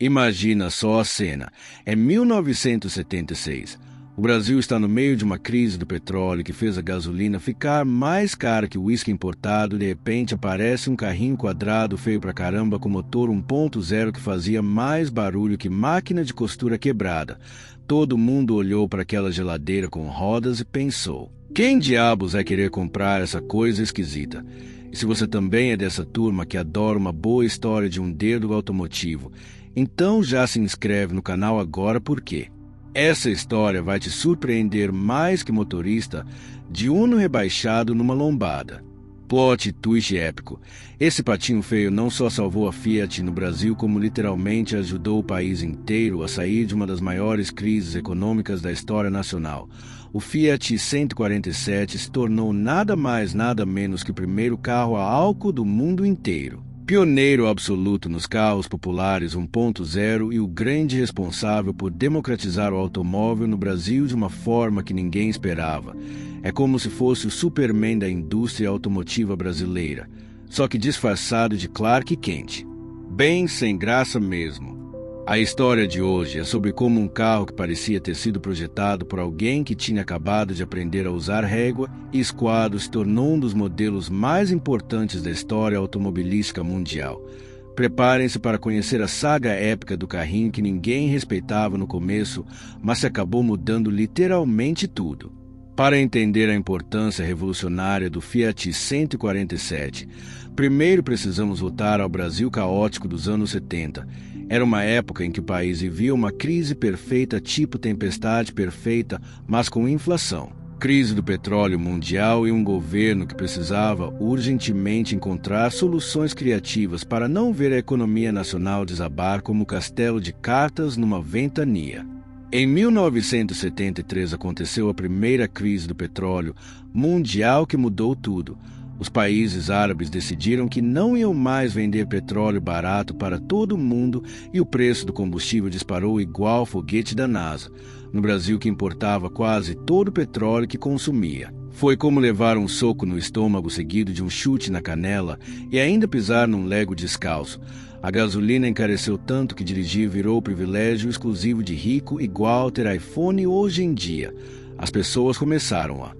Imagina só a cena. É 1976. O Brasil está no meio de uma crise do petróleo que fez a gasolina ficar mais cara que o uísque importado. De repente aparece um carrinho quadrado feio pra caramba com motor 1.0 que fazia mais barulho que máquina de costura quebrada. Todo mundo olhou para aquela geladeira com rodas e pensou: quem diabos vai querer comprar essa coisa esquisita? E se você também é dessa turma que adora uma boa história de um dedo automotivo, então já se inscreve no canal agora, porque essa história vai te surpreender mais que motorista de Uno rebaixado numa lombada. Plot twist épico. Esse patinho feio não só salvou a Fiat no Brasil, como literalmente ajudou o país inteiro a sair de uma das maiores crises econômicas da história nacional. O Fiat 147 se tornou nada mais nada menos que o primeiro carro a álcool do mundo inteiro. Pioneiro absoluto nos carros populares 1.0 e o grande responsável por democratizar o automóvel no Brasil de uma forma que ninguém esperava. É como se fosse o Superman da indústria automotiva brasileira, só que disfarçado de Clark Kent. Bem sem graça mesmo. A história de hoje é sobre como um carro que parecia ter sido projetado por alguém que tinha acabado de aprender a usar régua e esquadro se tornou um dos modelos mais importantes da história automobilística mundial. Preparem-se para conhecer a saga épica do carrinho que ninguém respeitava no começo, mas se acabou mudando literalmente tudo. Para entender a importância revolucionária do Fiat 147, primeiro precisamos voltar ao Brasil caótico dos anos 70. Era uma época em que o país vivia uma crise perfeita, tipo tempestade perfeita, mas com inflação. Crise do petróleo mundial e um governo que precisava urgentemente encontrar soluções criativas para não ver a economia nacional desabar como castelo de cartas numa ventania. Em 1973 aconteceu a primeira crise do petróleo mundial que mudou tudo. Os países árabes decidiram que não iam mais vender petróleo barato para todo mundo e o preço do combustível disparou igual foguete da NASA. No Brasil, que importava quase todo o petróleo que consumia. Foi como levar um soco no estômago seguido de um chute na canela e ainda pisar num lego descalço. A gasolina encareceu tanto que dirigir virou privilégio exclusivo de rico, igual ter iPhone hoje em dia. As pessoas começaram a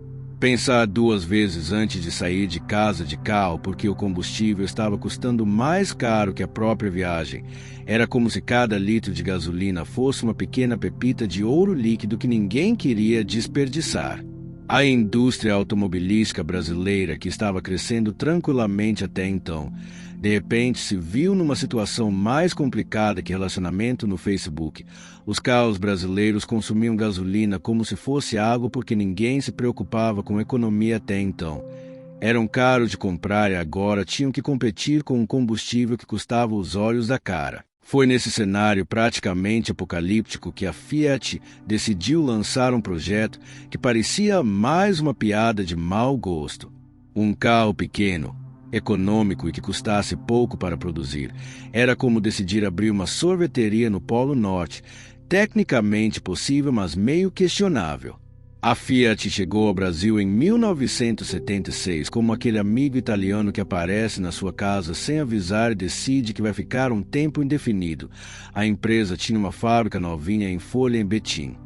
pensar duas vezes antes de sair de casa de carro, porque o combustível estava custando mais caro que a própria viagem. Era como se cada litro de gasolina fosse uma pequena pepita de ouro líquido que ninguém queria desperdiçar. A indústria automobilística brasileira, que estava crescendo tranquilamente até então, de repente se viu numa situação mais complicada que relacionamento no Facebook. Os carros brasileiros consumiam gasolina como se fosse água porque ninguém se preocupava com economia até então. Eram caros de comprar e agora tinham que competir com um combustível que custava os olhos da cara. Foi nesse cenário praticamente apocalíptico que a Fiat decidiu lançar um projeto que parecia mais uma piada de mau gosto. Um carro pequeno, econômico e que custasse pouco para produzir. Era como decidir abrir uma sorveteria no Polo Norte. Tecnicamente possível, mas meio questionável. A Fiat chegou ao Brasil em 1976 como aquele amigo italiano que aparece na sua casa sem avisar e decide que vai ficar um tempo indefinido. A empresa tinha uma fábrica novinha em Folha, em Betim,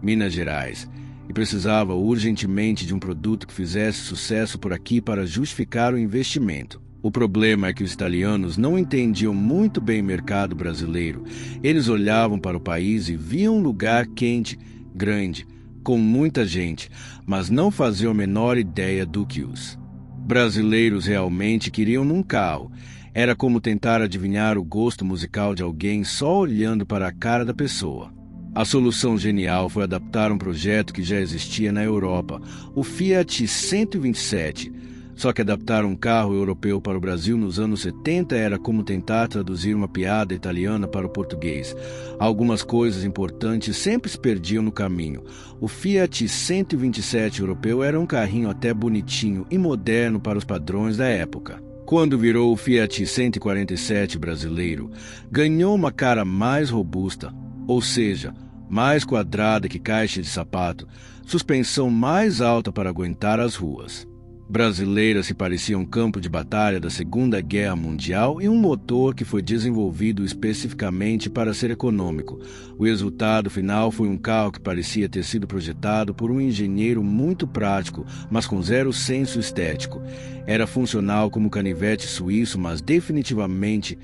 Minas Gerais, e precisava urgentemente de um produto que fizesse sucesso por aqui para justificar o investimento. O problema é que os italianos não entendiam muito bem o mercado brasileiro. Eles olhavam para o país e viam um lugar quente, grande, com muita gente, mas não faziam a menor ideia do que os brasileiros realmente queriam num carro. Era como tentar adivinhar o gosto musical de alguém só olhando para a cara da pessoa. A solução genial foi adaptar um projeto que já existia na Europa, o Fiat 127. Só que adaptar um carro europeu para o Brasil nos anos 70 era como tentar traduzir uma piada italiana para o português. Algumas coisas importantes sempre se perdiam no caminho. O Fiat 127 europeu era um carrinho até bonitinho e moderno para os padrões da época. Quando virou o Fiat 147 brasileiro, ganhou uma cara mais robusta, ou seja, mais quadrada que caixa de sapato, suspensão mais alta para aguentar as ruas. brasileira se parecia um campo de batalha da Segunda Guerra Mundial e um motor que foi desenvolvido especificamente para ser econômico. O resultado final foi um carro que parecia ter sido projetado por um engenheiro muito prático, mas com zero senso estético. Era funcional como canivete suíço, mas definitivamente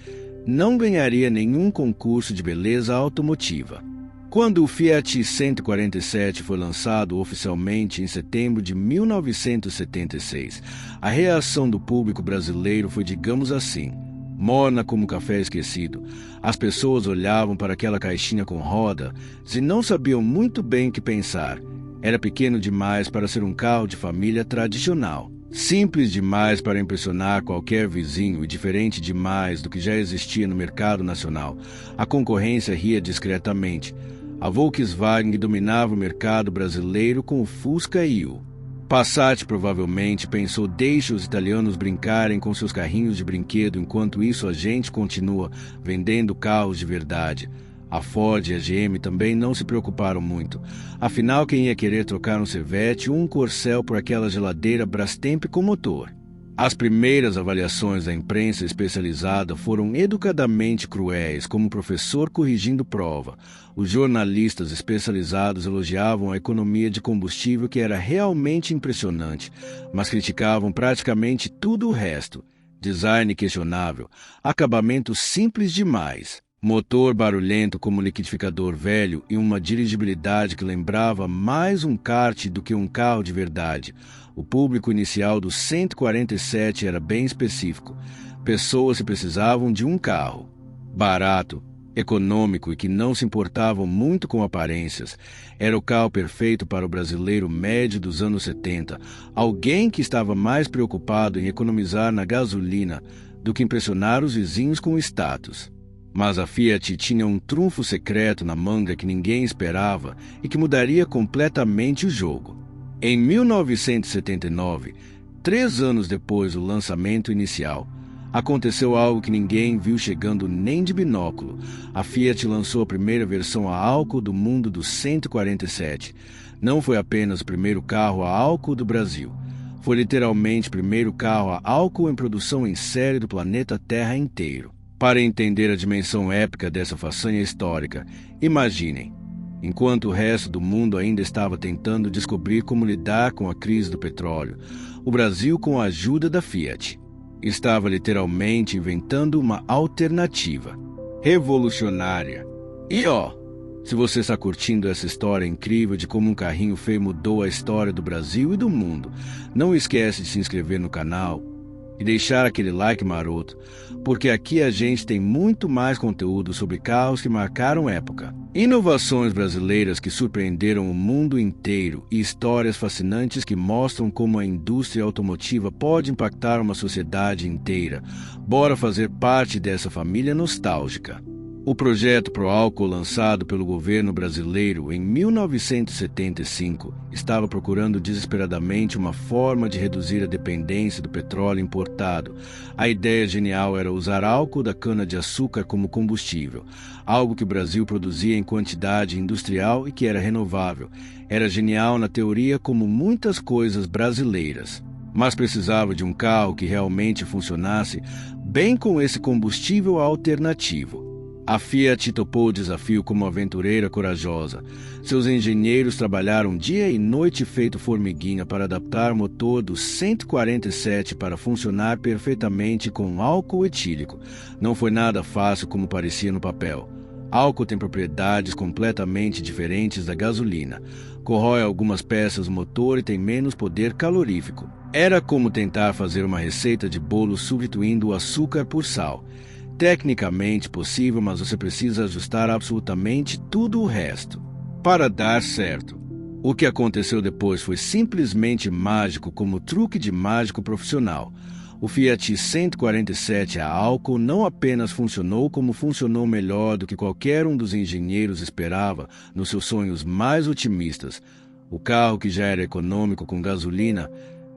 não ganharia nenhum concurso de beleza automotiva. Quando o Fiat 147 foi lançado oficialmente em setembro de 1976, a reação do público brasileiro foi, digamos assim, morna como café esquecido. As pessoas olhavam para aquela caixinha com roda e não sabiam muito bem o que pensar. Era pequeno demais para ser um carro de família tradicional, simples demais para impressionar qualquer vizinho e diferente demais do que já existia no mercado nacional. A concorrência ria discretamente. A Volkswagen dominava o mercado brasileiro com o Fusca e o Passat. Provavelmente pensou: deixe os italianos brincarem com seus carrinhos de brinquedo, enquanto isso a gente continua vendendo carros de verdade. A Ford e a GM também não se preocuparam muito. Afinal, quem ia querer trocar um Chevette ou um Corcel por aquela geladeira Brastemp com motor? As primeiras avaliações da imprensa especializada foram educadamente cruéis, como o professor corrigindo prova. Os jornalistas especializados elogiavam a economia de combustível, que era realmente impressionante, mas criticavam praticamente tudo o resto. Design questionável, acabamento simples demais, motor barulhento como liquidificador velho e uma dirigibilidade que lembrava mais um kart do que um carro de verdade. O público inicial do 147 era bem específico. Pessoas que precisavam de um carro barato, econômico e que não se importavam muito com aparências. Era o carro perfeito para o brasileiro médio dos anos 70, alguém que estava mais preocupado em economizar na gasolina do que impressionar os vizinhos com o status. Mas a Fiat tinha um trunfo secreto na manga que ninguém esperava e que mudaria completamente o jogo. Em 1979, 3 anos depois do lançamento inicial, aconteceu algo que ninguém viu chegando nem de binóculo. A Fiat lançou a primeira versão a álcool do mundo do 147. Não foi apenas o primeiro carro a álcool do Brasil. Foi literalmente o primeiro carro a álcool em produção em série do planeta Terra inteiro. Para entender a dimensão épica dessa façanha histórica, imaginem, enquanto o resto do mundo ainda estava tentando descobrir como lidar com a crise do petróleo, o Brasil, com a ajuda da Fiat, estava literalmente inventando uma alternativa revolucionária. E se você está curtindo essa história incrível de como um carrinho feio mudou a história do Brasil e do mundo, não esquece de se inscrever no canal e deixar aquele like maroto, porque aqui a gente tem muito mais conteúdo sobre carros que marcaram época, inovações brasileiras que surpreenderam o mundo inteiro e histórias fascinantes que mostram como a indústria automotiva pode impactar uma sociedade inteira. Bora fazer parte dessa família nostálgica. O projeto Pro Álcool, lançado pelo governo brasileiro em 1975, estava procurando desesperadamente uma forma de reduzir a dependência do petróleo importado. A ideia genial era usar álcool da cana-de-açúcar como combustível, algo que o Brasil produzia em quantidade industrial e que era renovável. Era genial na teoria, como muitas coisas brasileiras, mas precisava de um carro que realmente funcionasse bem com esse combustível alternativo. A Fiat topou o desafio como aventureira corajosa. Seus engenheiros trabalharam dia e noite feito formiguinha para adaptar o motor do 147 para funcionar perfeitamente com álcool etílico. Não foi nada fácil como parecia no papel. Álcool tem propriedades completamente diferentes da gasolina. Corrói algumas peças do motor e tem menos poder calorífico. Era como tentar fazer uma receita de bolo substituindo o açúcar por sal. Tecnicamente possível, mas você precisa ajustar absolutamente tudo o resto para dar certo. O que aconteceu depois foi simplesmente mágico, como truque de mágico profissional. O Fiat 147 a álcool não apenas funcionou, como funcionou melhor do que qualquer um dos engenheiros esperava nos seus sonhos mais otimistas. O carro, que já era econômico com gasolina,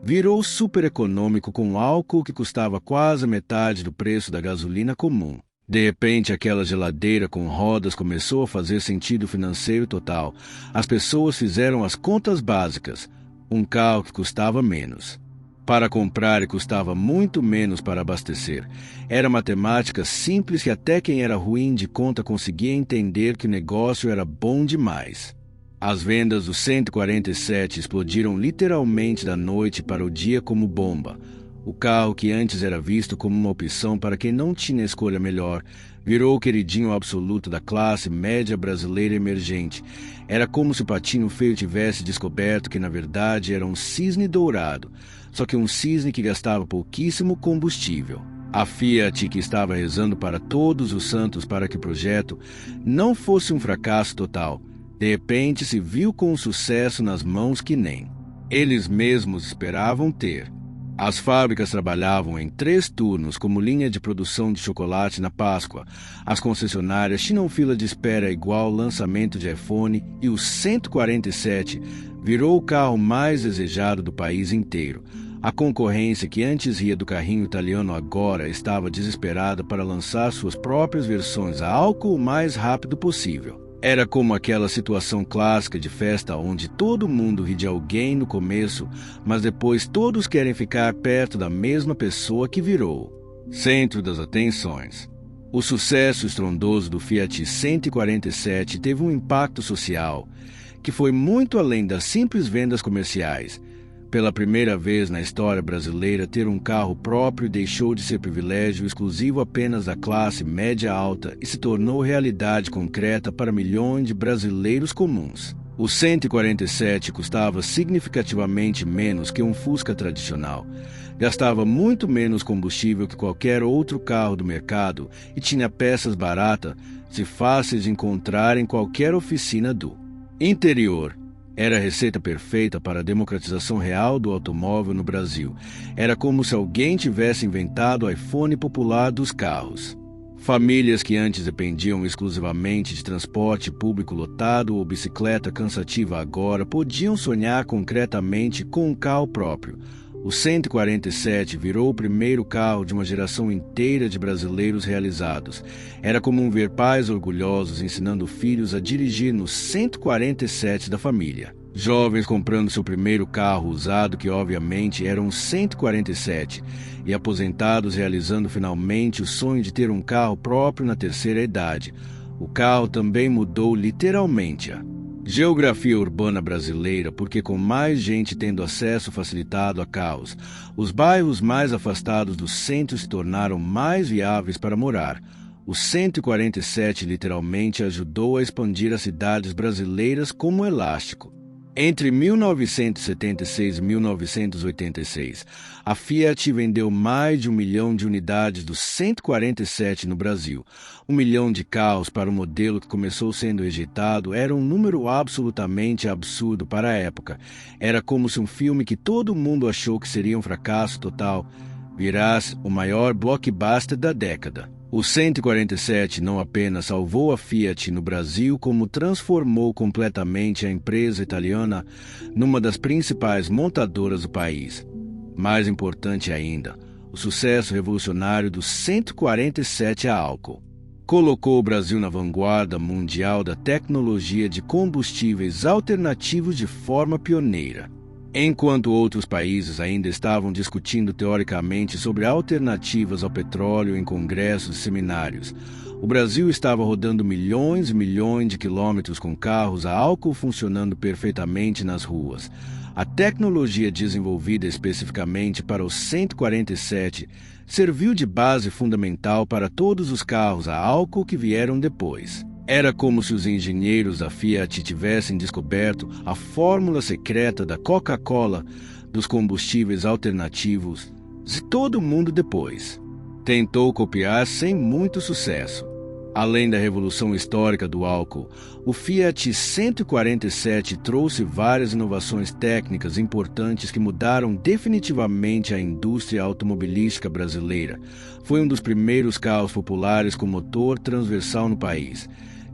virou super econômico com álcool, que custava quase metade do preço da gasolina comum. De repente, aquela geladeira com rodas começou a fazer sentido financeiro total. As pessoas fizeram as contas básicas. Um carro que custava menos para comprar e custava muito menos para abastecer. Era matemática simples que até quem era ruim de conta conseguia entender que o negócio era bom demais. As vendas do 147 explodiram literalmente da noite para o dia como bomba. O carro, que antes era visto como uma opção para quem não tinha escolha melhor, virou o queridinho absoluto da classe média brasileira emergente. Era como se o patinho feio tivesse descoberto que, na verdade, era um cisne dourado, só que um cisne que gastava pouquíssimo combustível. A Fiat, que estava rezando para todos os santos para que o projeto não fosse um fracasso total, de repente se viu com um sucesso nas mãos que nem eles mesmos esperavam ter. As fábricas trabalhavam em 3 turnos como linha de produção de chocolate na Páscoa. As concessionárias tinham fila de espera igual ao lançamento de iPhone e o 147 virou o carro mais desejado do país inteiro. A concorrência, que antes ria do carrinho italiano, agora estava desesperada para lançar suas próprias versões a álcool o mais rápido possível. Era como aquela situação clássica de festa onde todo mundo ri de alguém no começo, mas depois todos querem ficar perto da mesma pessoa que virou centro das atenções. O sucesso estrondoso do Fiat 147 teve um impacto social que foi muito além das simples vendas comerciais. Pela primeira vez na história brasileira, ter um carro próprio deixou de ser privilégio exclusivo apenas da classe média alta e se tornou realidade concreta para milhões de brasileiros comuns. O 147 custava significativamente menos que um Fusca tradicional, gastava muito menos combustível que qualquer outro carro do mercado e tinha peças baratas e fáceis de encontrar em qualquer oficina do interior. Era a receita perfeita para a democratização real do automóvel no Brasil. Era como se alguém tivesse inventado o iPhone popular dos carros. Famílias que antes dependiam exclusivamente de transporte público lotado ou bicicleta cansativa agora podiam sonhar concretamente com um carro próprio. O 147 virou o primeiro carro de uma geração inteira de brasileiros realizados. Era comum ver pais orgulhosos ensinando filhos a dirigir no 147 da família. Jovens comprando seu primeiro carro usado, que obviamente era um 147, e aposentados realizando finalmente o sonho de ter um carro próprio na terceira idade. O carro também mudou literalmente a geografia urbana brasileira, porque com mais gente tendo acesso facilitado a carros, os bairros mais afastados do centro se tornaram mais viáveis para morar. O 147 literalmente ajudou a expandir as cidades brasileiras como elástico. Entre 1976 e 1986, a Fiat vendeu mais de 1 milhão de unidades do 147 no Brasil. 1 milhão de carros para o modelo que começou sendo rejeitado era um número absolutamente absurdo para a época. Era como se um filme que todo mundo achou que seria um fracasso total virasse o maior blockbuster da década. O 147 não apenas salvou a Fiat no Brasil, como transformou completamente a empresa italiana numa das principais montadoras do país. Mais importante ainda, o sucesso revolucionário do 147 a álcool colocou o Brasil na vanguarda mundial da tecnologia de combustíveis alternativos de forma pioneira. Enquanto outros países ainda estavam discutindo teoricamente sobre alternativas ao petróleo em congressos e seminários, o Brasil estava rodando milhões e milhões de quilômetros com carros a álcool funcionando perfeitamente nas ruas. A tecnologia desenvolvida especificamente para o 147 serviu de base fundamental para todos os carros a álcool que vieram depois. Era como se os engenheiros da Fiat tivessem descoberto a fórmula secreta da Coca-Cola dos combustíveis alternativos e todo mundo depois tentou copiar sem muito sucesso. Além da revolução histórica do álcool, o Fiat 147 trouxe várias inovações técnicas importantes que mudaram definitivamente a indústria automobilística brasileira. Foi um dos primeiros carros populares com motor transversal no país.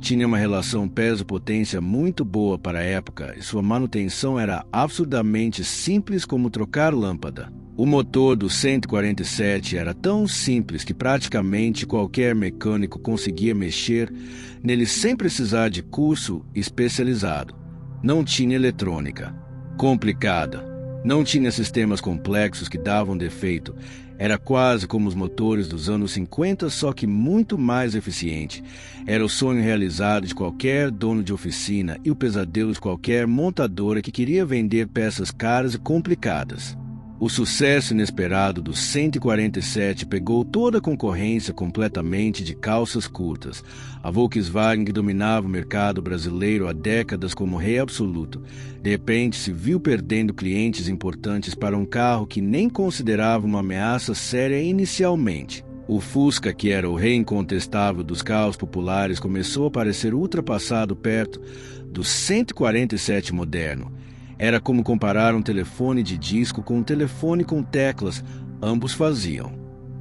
Tinha uma relação peso-potência muito boa para a época e sua manutenção era absurdamente simples como trocar lâmpada. O motor do 147 era tão simples que praticamente qualquer mecânico conseguia mexer nele sem precisar de curso especializado. Não tinha eletrônica complicada, Não tinha sistemas complexos que davam defeito. Era quase como os motores dos anos 50, só que muito mais eficiente. Era o sonho realizado de qualquer dono de oficina e o pesadelo de qualquer montadora que queria vender peças caras e complicadas. O sucesso inesperado do 147 pegou toda a concorrência completamente de calças curtas. A Volkswagen, que dominava o mercado brasileiro há décadas como rei absoluto, de repente se viu perdendo clientes importantes para um carro que nem considerava uma ameaça séria inicialmente. O Fusca, que era o rei incontestável dos carros populares, começou a parecer ultrapassado perto do 147 moderno. Era como comparar um telefone de disco com um telefone com teclas. Ambos faziam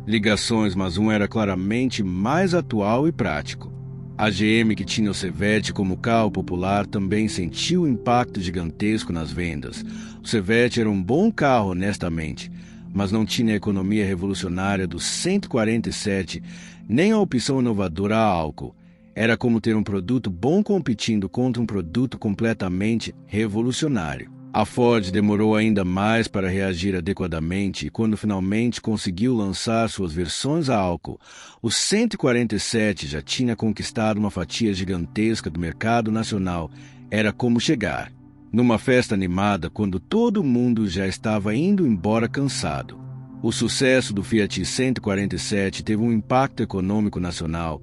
ligações, mas um era claramente mais atual e prático. A GM, que tinha o Chevette como carro popular, também sentiu o impacto gigantesco nas vendas. O Chevette era um bom carro, honestamente, mas não tinha a economia revolucionária do 147, nem a opção inovadora a álcool. Era como ter um produto bom competindo contra um produto completamente revolucionário. A Ford demorou ainda mais para reagir adequadamente e, quando finalmente conseguiu lançar suas versões a álcool, o 147 já tinha conquistado uma fatia gigantesca do mercado nacional. Era como chegar numa festa animada quando todo mundo já estava indo embora cansado. O sucesso do Fiat 147 teve um impacto econômico nacional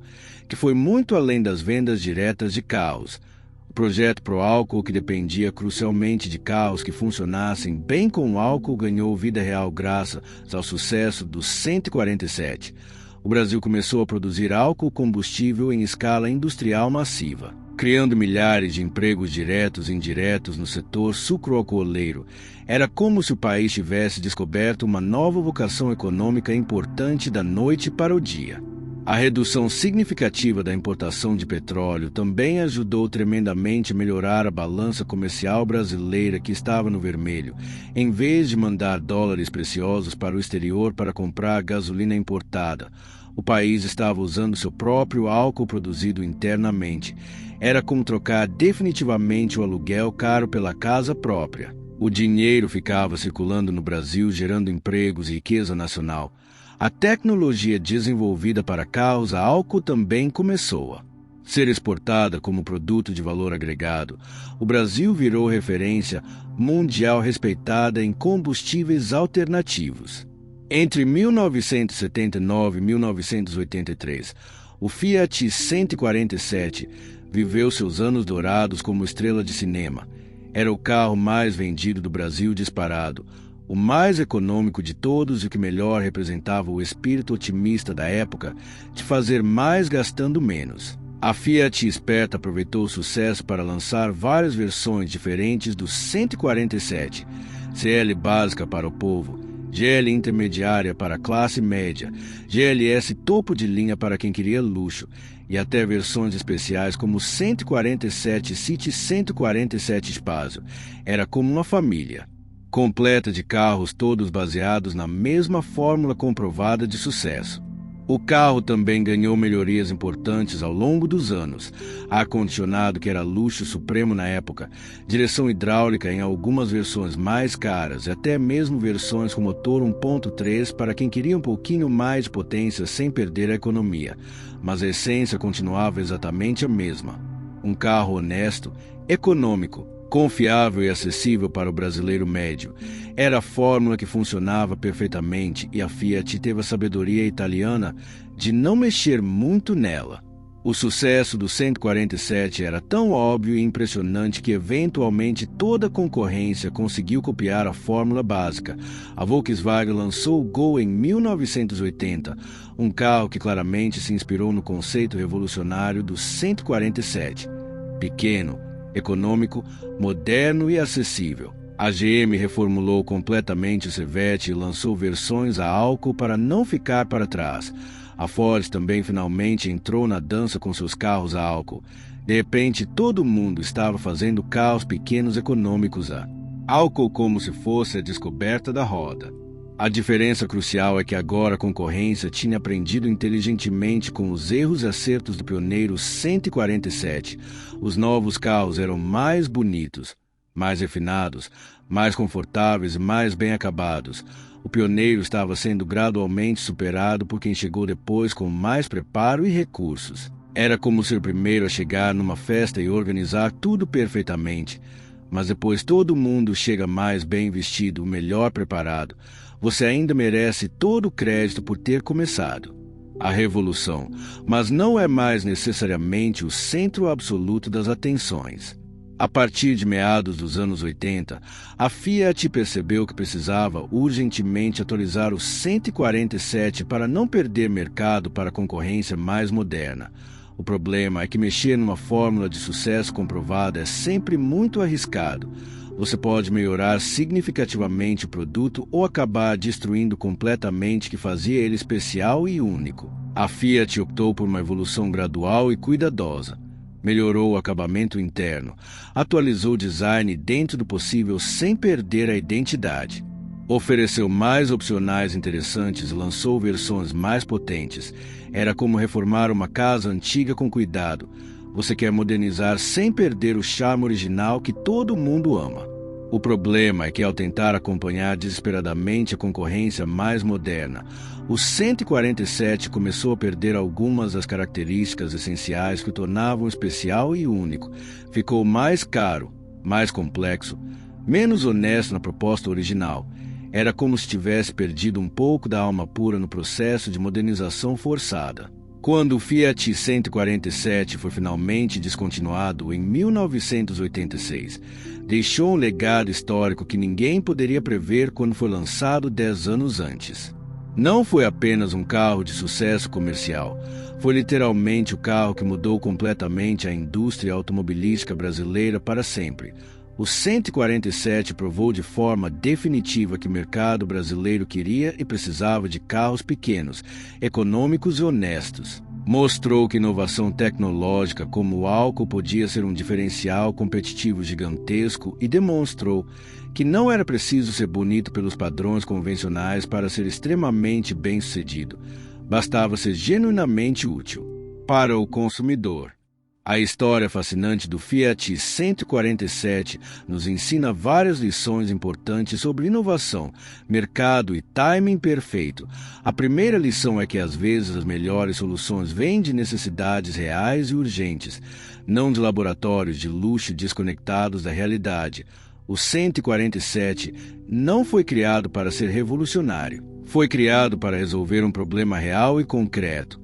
que foi muito além das vendas diretas de carros. O projeto Pro Álcool, que dependia crucialmente de carros que funcionassem bem com álcool, ganhou vida real graças ao sucesso do 147. O Brasil começou a produzir álcool combustível em escala industrial massiva, criando milhares de empregos diretos e indiretos no setor sucroalcooleiro. Era como se o país tivesse descoberto uma nova vocação econômica importante da noite para o dia. A redução significativa da importação de petróleo também ajudou tremendamente a melhorar a balança comercial brasileira, que estava no vermelho. Em vez de mandar dólares preciosos para o exterior para comprar gasolina importada, o país estava usando seu próprio álcool produzido internamente. Era como trocar definitivamente o aluguel caro pela casa própria. O dinheiro ficava circulando no Brasil, gerando empregos e riqueza nacional. A tecnologia desenvolvida para carros a álcool também começou a ser exportada como produto de valor agregado. O Brasil virou referência mundial respeitada em combustíveis alternativos. Entre 1979 e 1983, o Fiat 147 viveu seus anos dourados como estrela de cinema. Era o carro mais vendido do Brasil disparado, o mais econômico de todos e o que melhor representava o espírito otimista da época de fazer mais gastando menos. A Fiat esperta aproveitou o sucesso para lançar várias versões diferentes do 147, CL básica para o povo, GL intermediária para a classe média, GLS topo de linha para quem queria luxo, e até versões especiais como o 147 City 147 Espaço. Era como uma família completa de carros, todos baseados na mesma fórmula comprovada de sucesso. O carro também ganhou melhorias importantes ao longo dos anos. Ar-condicionado, que era luxo supremo na época, direção hidráulica em algumas versões mais caras e até mesmo versões com motor 1.3 para quem queria um pouquinho mais de potência sem perder a economia. Mas a essência continuava exatamente a mesma. Um carro honesto, econômico, confiável e acessível para o brasileiro médio. Era a fórmula que funcionava perfeitamente e a Fiat teve a sabedoria italiana de não mexer muito nela. O sucesso do 147 era tão óbvio e impressionante que eventualmente toda a concorrência conseguiu copiar a fórmula básica. A Volkswagen lançou o Gol em 1980, um carro que claramente se inspirou no conceito revolucionário do 147. Pequeno, econômico, moderno e acessível. A GM reformulou completamente o Chevette e lançou versões a álcool para não ficar para trás. A Ford também finalmente entrou na dança com seus carros a álcool. De repente, todo mundo estava fazendo carros pequenos econômicos a álcool como se fosse a descoberta da roda. A diferença crucial é que agora a concorrência tinha aprendido inteligentemente com os erros e acertos do pioneiro 147. Os novos carros eram mais bonitos, mais refinados, mais confortáveis e mais bem acabados. O pioneiro estava sendo gradualmente superado por quem chegou depois com mais preparo e recursos. Era como ser o primeiro a chegar numa festa e organizar tudo perfeitamente. Mas depois todo mundo chega mais bem vestido, melhor preparado. Você ainda merece todo o crédito por ter começado a revolução, mas não é mais necessariamente o centro absoluto das atenções. A partir de meados dos anos 80, a Fiat percebeu que precisava urgentemente atualizar o 147 para não perder mercado para a concorrência mais moderna. O problema é que mexer numa fórmula de sucesso comprovada é sempre muito arriscado. Você pode melhorar significativamente o produto ou acabar destruindo completamente o que fazia ele especial e único. A Fiat optou por uma evolução gradual e cuidadosa. Melhorou o acabamento interno, atualizou o design dentro do possível sem perder a identidade. Ofereceu mais opcionais interessantes e lançou versões mais potentes. Era como reformar uma casa antiga com cuidado. Você quer modernizar sem perder o charme original que todo mundo ama. O problema é que, ao tentar acompanhar desesperadamente a concorrência mais moderna, o 147 começou a perder algumas das características essenciais que o tornavam especial e único. Ficou mais caro, mais complexo, menos honesto na proposta original. Era como se tivesse perdido um pouco da alma pura no processo de modernização forçada. Quando o Fiat 147 foi finalmente descontinuado em 1986, deixou um legado histórico que ninguém poderia prever quando foi lançado 10 anos antes. Não foi apenas um carro de sucesso comercial, foi literalmente o carro que mudou completamente a indústria automobilística brasileira para sempre. O 147 provou de forma definitiva que o mercado brasileiro queria e precisava de carros pequenos, econômicos e honestos. Mostrou que inovação tecnológica como o álcool podia ser um diferencial competitivo gigantesco e demonstrou que não era preciso ser bonito pelos padrões convencionais para ser extremamente bem-sucedido. Bastava ser genuinamente útil para o consumidor. A história fascinante do Fiat 147 nos ensina várias lições importantes sobre inovação, mercado e timing perfeito. A primeira lição é que às vezes as melhores soluções vêm de necessidades reais e urgentes, não de laboratórios de luxo desconectados da realidade. O 147 não foi criado para ser revolucionário. Foi criado para resolver um problema real e concreto.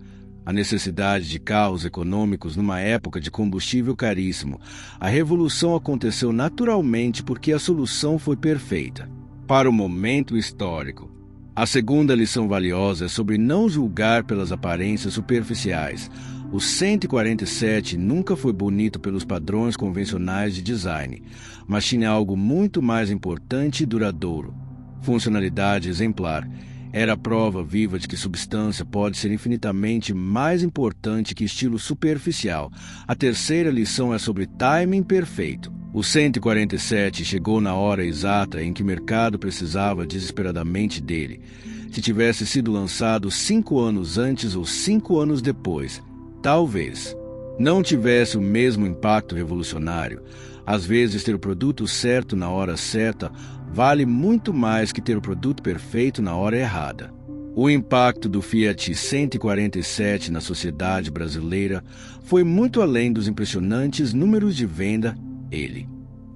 A necessidade de carros econômicos numa época de combustível caríssimo. A revolução aconteceu naturalmente porque a solução foi perfeita para o momento histórico. A segunda lição valiosa é sobre não julgar pelas aparências superficiais. O 147 nunca foi bonito pelos padrões convencionais de design, mas tinha algo muito mais importante e duradouro: funcionalidade exemplar. Era a prova viva de que substância pode ser infinitamente mais importante que estilo superficial. A terceira lição é sobre timing perfeito. O 147 chegou na hora exata em que o mercado precisava desesperadamente dele. Se tivesse sido lançado 5 anos antes ou 5 anos depois, talvez não tivesse o mesmo impacto revolucionário. Às vezes, ter o produto certo na hora certa vale muito mais que ter o produto perfeito na hora errada. O impacto do Fiat 147 na sociedade brasileira foi muito além dos impressionantes números de venda. Ele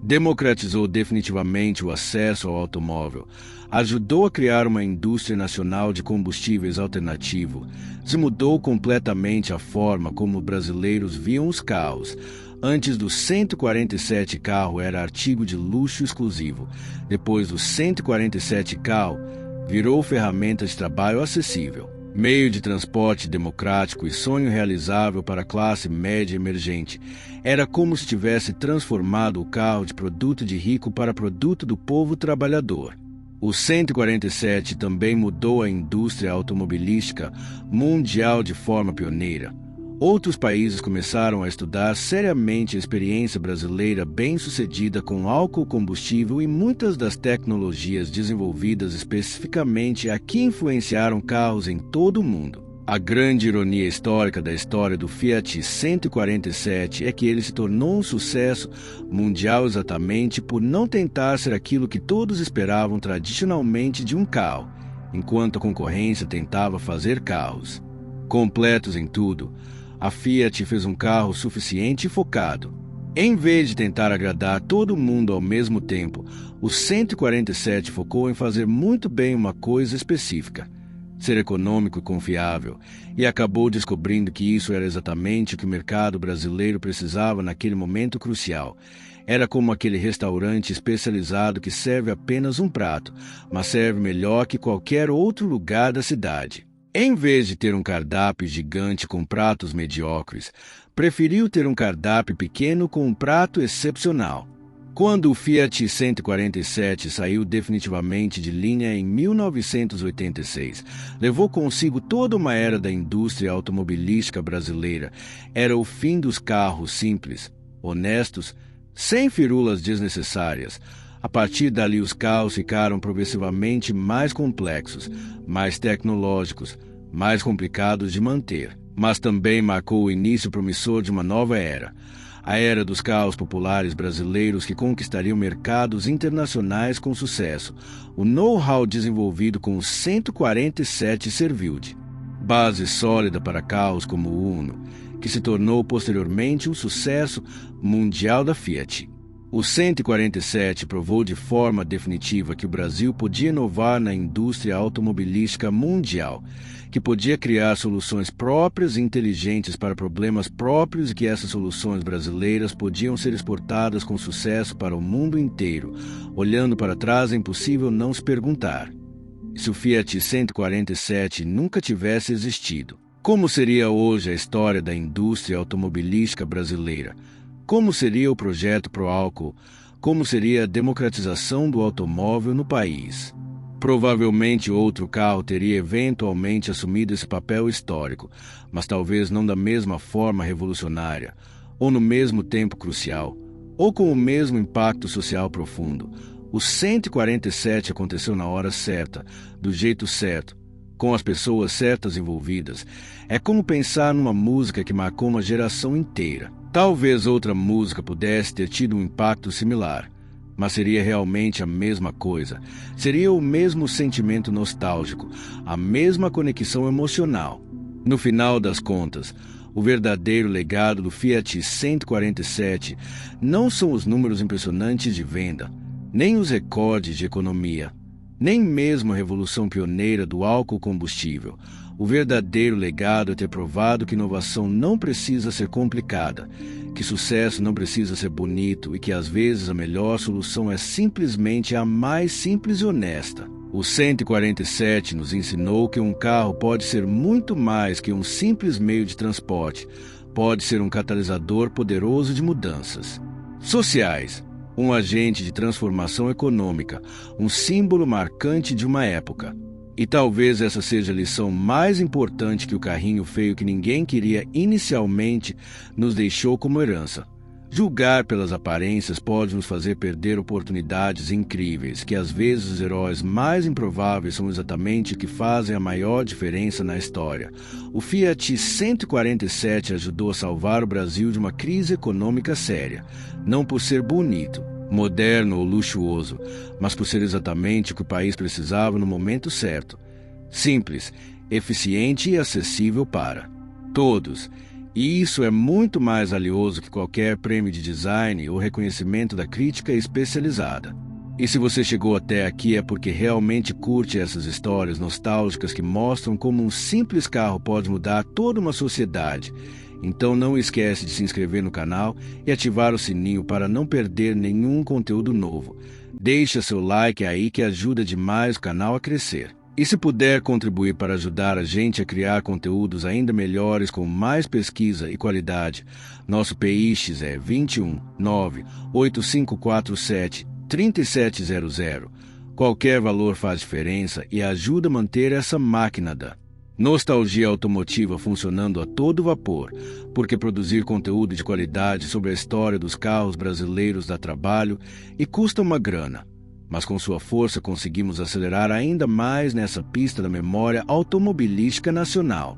democratizou definitivamente o acesso ao automóvel, ajudou a criar uma indústria nacional de combustíveis alternativo, desmudou completamente a forma como brasileiros viam os carros. Antes do 147 carro era artigo de luxo exclusivo. Depois do 147 carro, virou ferramenta de trabalho acessível, meio de transporte democrático e sonho realizável para a classe média emergente. Era como se tivesse transformado o carro de produto de rico para produto do povo trabalhador. O 147 também mudou a indústria automobilística mundial de forma pioneira. Outros países começaram a estudar seriamente a experiência brasileira bem-sucedida com álcool combustível e muitas das tecnologias desenvolvidas especificamente aqui influenciaram carros em todo o mundo. A grande ironia histórica da história do Fiat 147 é que ele se tornou um sucesso mundial exatamente por não tentar ser aquilo que todos esperavam tradicionalmente de um carro, enquanto a concorrência tentava fazer carros. Completos em tudo, a Fiat fez um carro suficiente e focado. Em vez de tentar agradar todo mundo ao mesmo tempo, o 147 focou em fazer muito bem uma coisa específica: ser econômico e confiável, e acabou descobrindo que isso era exatamente o que o mercado brasileiro precisava naquele momento crucial. Era como aquele restaurante especializado que serve apenas um prato, mas serve melhor que qualquer outro lugar da cidade. Em vez de ter um cardápio gigante com pratos mediocres, preferiu ter um cardápio pequeno com um prato excepcional. Quando o Fiat 147 saiu definitivamente de linha em 1986, levou consigo toda uma era da indústria automobilística brasileira. Era o fim dos carros simples, honestos, sem firulas desnecessárias. A partir dali, os carros ficaram progressivamente mais complexos, mais tecnológicos, mais complicados de manter. Mas também marcou o início promissor de uma nova era. A era dos carros populares brasileiros que conquistariam mercados internacionais com sucesso. O know-how desenvolvido com o 147 serviu de base sólida para carros como o Uno, que se tornou posteriormente um sucesso mundial da Fiat. O 147 provou de forma definitiva que o Brasil podia inovar na indústria automobilística mundial, que podia criar soluções próprias e inteligentes para problemas próprios e que essas soluções brasileiras podiam ser exportadas com sucesso para o mundo inteiro. Olhando para trás, é impossível não se perguntar: se o Fiat 147 nunca tivesse existido, como seria hoje a história da indústria automobilística brasileira? Como seria o projeto Pro Álcool? Como seria a democratização do automóvel no país? Provavelmente outro carro teria eventualmente assumido esse papel histórico, mas talvez não da mesma forma revolucionária, ou no mesmo tempo crucial, ou com o mesmo impacto social profundo. O 147 aconteceu na hora certa, do jeito certo, com as pessoas certas envolvidas. É como pensar numa música que marcou uma geração inteira. Talvez outra música pudesse ter tido um impacto similar, mas seria realmente a mesma coisa. Seria o mesmo sentimento nostálgico, a mesma conexão emocional. No final das contas, o verdadeiro legado do Fiat 147 não são os números impressionantes de venda, nem os recordes de economia, nem mesmo a revolução pioneira do álcool combustível. O verdadeiro legado é ter provado que inovação não precisa ser complicada, que sucesso não precisa ser bonito e que às vezes a melhor solução é simplesmente a mais simples e honesta. O 147 nos ensinou que um carro pode ser muito mais que um simples meio de transporte. Pode ser um catalisador poderoso de mudanças sociais, um agente de transformação econômica, um símbolo marcante de uma época. E talvez essa seja a lição mais importante que o carrinho feio que ninguém queria inicialmente nos deixou como herança. Julgar pelas aparências pode nos fazer perder oportunidades incríveis, que às vezes os heróis mais improváveis são exatamente o que fazem a maior diferença na história. O Fiat 147 ajudou a salvar o Brasil de uma crise econômica séria, não por ser bonito, moderno ou luxuoso, mas por ser exatamente o que o país precisava no momento certo. Simples, eficiente e acessível para todos. E isso é muito mais valioso que qualquer prêmio de design ou reconhecimento da crítica especializada. E se você chegou até aqui é porque realmente curte essas histórias nostálgicas que mostram como um simples carro pode mudar toda uma sociedade. Então não esquece de se inscrever no canal e ativar o sininho para não perder nenhum conteúdo novo. Deixa seu like aí que ajuda demais o canal a crescer. E se puder contribuir para ajudar a gente a criar conteúdos ainda melhores com mais pesquisa e qualidade, nosso PIX é 21 98547 3700. Qualquer valor faz diferença e ajuda a manter essa máquina da nostalgia automotiva funcionando a todo vapor, porque produzir conteúdo de qualidade sobre a história dos carros brasileiros dá trabalho e custa uma grana. Mas com sua força conseguimos acelerar ainda mais nessa pista da memória automobilística nacional.